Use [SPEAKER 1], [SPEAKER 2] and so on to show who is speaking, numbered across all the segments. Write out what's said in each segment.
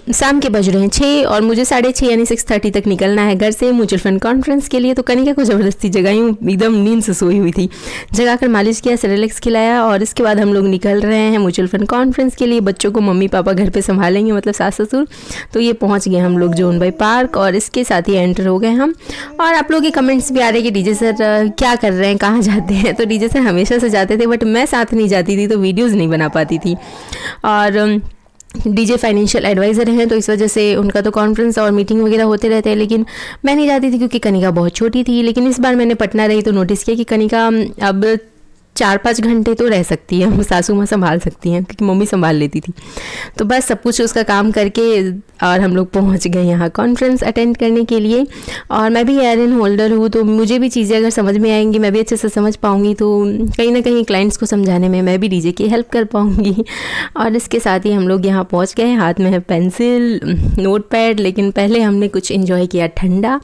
[SPEAKER 1] शाम के बज रहे हैं 6 और मुझे 6:30 यानी 6:30 तक निकलना है घर से म्यूचुअल फंड कॉन्फ्रेंस के लिए। तो कनिका को ज़बरदस्ती जगाई हूँ, एकदम नींद से सोई हुई थी, जगाकर मालिश किया, सेरेलेक्स खिलाया और इसके बाद हम लोग निकल रहे हैं म्यूचुअल फंड कॉन्फ्रेंस के लिए। बच्चों को मम्मी पापा घर पर संभालेंगे, मतलब सास ससुर। तो ये पहुँच गए हम लोग जोन बाई पार्क और इसके साथ ही एंटर हो गए हम। और आप लोगों के कमेंट्स भी आ रहे हैं कि डीजे सर क्या कर रहे हैं, कहाँ जाते हैं। तो डीजे सर हमेशा से जाते थे, बट मैं साथ नहीं जाती थी तो वीडियोज़ नहीं बना पाती थी। और डीजे फाइनेंशियल एडवाइज़र हैं, तो इस वजह से उनका तो कॉन्फ्रेंस और मीटिंग वगैरह होते रहते हैं, लेकिन मैं नहीं जाती थी क्योंकि कनिका बहुत छोटी थी। लेकिन इस बार मैंने पटना रही तो नोटिस किया कि कनिका अब 4-5 घंटे तो रह सकती है, हम सासू माँ संभाल सकती हैं क्योंकि मम्मी संभाल लेती थी। तो बस सब कुछ उसका काम करके और हम लोग पहुंच गए यहाँ कॉन्फ्रेंस अटेंड करने के लिए। और मैं भी एयरइन होल्डर हूँ, तो मुझे भी चीज़ें अगर समझ में आएंगी, मैं भी अच्छे से समझ पाऊँगी, तो कहीं ना कहीं क्लाइंट्स को समझाने में मैं भी डीजे की हेल्प कर पाऊँगी। और इसके साथ ही हम लोग यहाँ पहुँच गए, हाथ में है पेंसिल, नोट पैड। लेकिन पहले हमने कुछ इन्जॉय किया ठंडा,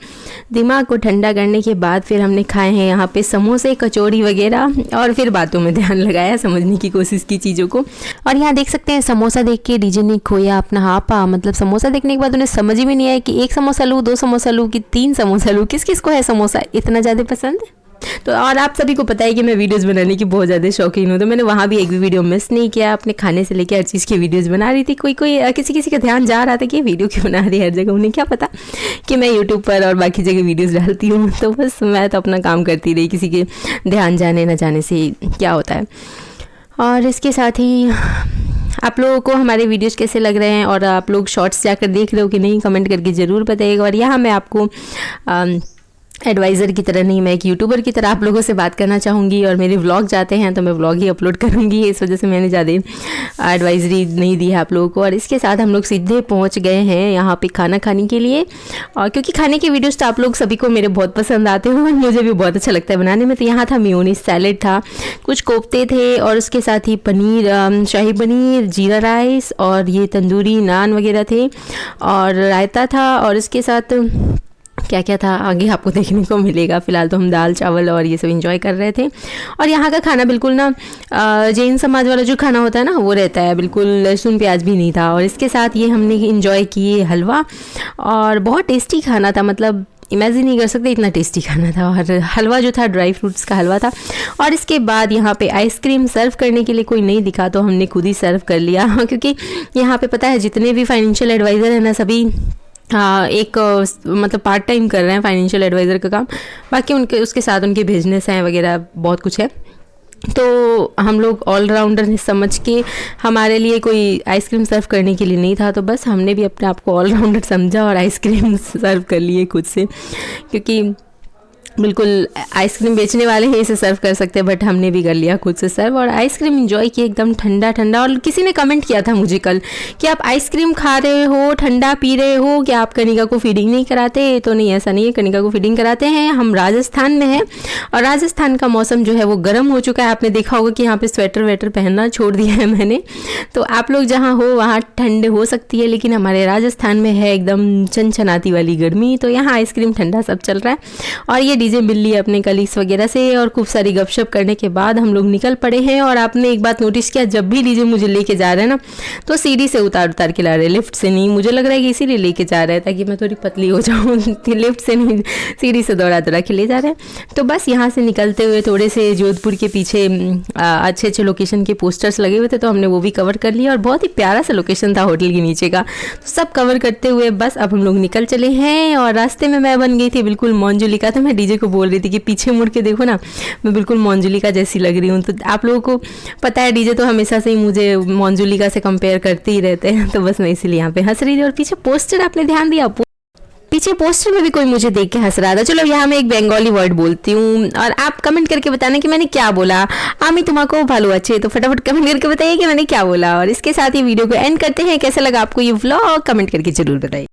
[SPEAKER 1] दिमाग को ठंडा करने के बाद फिर हमने खाए हैं यहाँ पे समोसे, कचौड़ी वगैरह, और फिर बातों में ध्यान लगाया, समझने की कोशिश की चीज़ों को। और यहाँ देख सकते हैं समोसा देख के डीजे ने खोया अपना हापा। मतलब समोसा देखने के बाद उन्हें समझ ही में नहीं आया कि 1 समोसा लूँ, 2 समोसा लूँ कि 3 समोसा लूँ, किस किस को है समोसा इतना ज़्यादा पसंद। तो और आप सभी को पता है कि मैं वीडियोस बनाने की बहुत ज़्यादा शौकीन हूँ, तो मैंने वहाँ भी एक भी वीडियो मिस नहीं किया। अपने खाने से लेकर हर चीज़ की वीडियोस बना रही थी। कोई किसी का ध्यान जा रहा था कि ये वीडियो क्यों बना रही है हर जगह, उन्हें क्या पता कि मैं यूट्यूब पर और बाकी जगह वीडियोज़ डालती हूँ। तो बस मैं तो अपना काम करती रही, किसी के ध्यान जाने न जाने से क्या होता है। और इसके साथ ही आप लोगों को हमारे वीडियोस कैसे लग रहे हैं और आप लोग शॉर्ट्स जाकर देख रहे हो कि नहीं, कमेंट करके ज़रूर बताइएगा। और यहाँ मैं आपको एडवाइज़र की तरह नहीं, मैं एक यूट्यूबर की तरह आप लोगों से बात करना चाहूँगी। और मेरे व्लॉग जाते हैं तो मैं व्लॉग ही अपलोड करूँगी, इस वजह से मैंने ज़्यादा एडवाइजरी नहीं दी है आप लोगों को। और इसके साथ हम लोग सीधे पहुँच गए हैं यहाँ पे खाना खाने के लिए। और क्योंकि खाने के वीडियोज़ तो आप लोग सभी को मेरे बहुत पसंद आते हैं और मुझे भी बहुत अच्छा लगता है बनाने में। तो यहाँ था मेयोनीज सैलेड था, कुछ कोफ्ते थे और उसके साथ ही पनीर, शाही पनीर, जीरा राइस और ये तंदूरी नान वगैरह थे और रायता था। और इसके साथ क्या क्या था आगे आपको देखने को मिलेगा। फ़िलहाल तो हम दाल चावल और ये सब एंजॉय कर रहे थे। और यहाँ का खाना बिल्कुल ना जैन समाज वाला जो खाना होता है ना वो रहता है, बिल्कुल लहसुन प्याज भी नहीं था। और इसके साथ ये हमने एंजॉय किए हलवा, और बहुत टेस्टी खाना था, मतलब इमेजिन नहीं कर सकते इतना टेस्टी खाना था। और हलवा जो था ड्राई फ्रूट्स का हलवा था। और इसके बाद यहाँ पे आइसक्रीम सर्व करने के लिए कोई नहीं दिखा तो हमने खुद ही सर्व कर लिया, क्योंकि यहाँ पे पता है जितने भी फाइनेंशियल एडवाइज़र हैं ना सभी एक मतलब पार्ट टाइम कर रहे हैं फाइनेंशियल एडवाइज़र का काम, बाकी उनके उसके साथ उनके बिजनेस हैं वगैरह बहुत कुछ है। तो हम लोग ऑलराउंडर समझ के हमारे लिए कोई आइसक्रीम सर्व करने के लिए नहीं था, तो बस हमने भी अपने आप को ऑलराउंडर समझा और आइसक्रीम सर्व कर लिए खुद से, क्योंकि बिल्कुल आइसक्रीम बेचने वाले ही इसे सर्व कर सकते हैं, बट हमने भी कर लिया खुद से सर्व और आइसक्रीम एंजॉय किया एकदम ठंडा ठंडा। और किसी ने कमेंट किया था मुझे कल कि आप आइसक्रीम खा रहे हो, ठंडा पी रहे हो, क्या आप कनिका को फीडिंग नहीं कराते? तो नहीं, ऐसा नहीं है, कनिका को फीडिंग कराते हैं। हम राजस्थान में हैं और राजस्थान का मौसम जो है वो गर्म हो चुका है। आपने देखा होगा कि यहाँ पर स्वेटर वेटर पहनना छोड़ दिया है मैंने। तो आप लोग जहाँ हो वहाँ ठंड हो सकती है, लेकिन हमारे राजस्थान में है एकदम छनछनाती वाली गर्मी। तो यहाँ आइसक्रीम ठंडा सब चल रहा है और ये डीजे मिल ली अपने कलीग्स वगैरह से और खूब सारी गपशप करने के बाद हम लोग निकल पड़े हैं। और आपने एक बात नोटिस किया, जब भी डीजे मुझे लेके जा रहे हैं ना तो सीढ़ी से उतार उतार के ला रहे हैं, लिफ्ट से नहीं। मुझे लग रहा है कि इसीलिए लेके जा रहे हैं ताकि मैं थोड़ी पतली हो जाऊँ, लिफ्ट से नहीं सीढ़ी से दौड़ा दौड़ा के ले जा रहे हैं। तो बस यहाँ से निकलते हुए थोड़े से जोधपुर के पीछे अच्छे अच्छे लोकेशन के पोस्टर्स लगे हुए थे, तो हमने वो भी कवर कर लिया और बहुत ही प्यारा सा लोकेशन था होटल के नीचे का। तो सब कवर करते हुए बस अब हम लोग निकल चले हैं। और रास्ते में मैं बन गई थी बिल्कुल मोंजुलिका। तो मैं डीजे को बोल रही थी कि पीछे मुड़ के देखो ना, मैं बिल्कुल मोंजुलिका जैसी लग रही हूँ। तो आप लोगों को पता है डीजे तो हमेशा से ही मुझे मोंजुलिका से कंपेयर करते ही रहते हैं, तो बस मैं इसीलिए यहाँ पे हंस रही थी। और पीछे पोस्टर आपने ध्यान दिया, पीछे पोस्टर में भी कोई मुझे देख के हंस रहा था। चलो यहाँ मैं एक बंगाली वर्ड बोलती हूँ और आप कमेंट करके बताना कि मैंने क्या बोला। आमी तुम्हारा भालो अच्छे, तो फटाफट कमेंट करके बताइए कि मैंने क्या बोला। और इसके साथ ही वीडियो को एंड करते हैं। कैसा लगा आपको ये व्लॉग, कमेंट करके जरूर बताइए।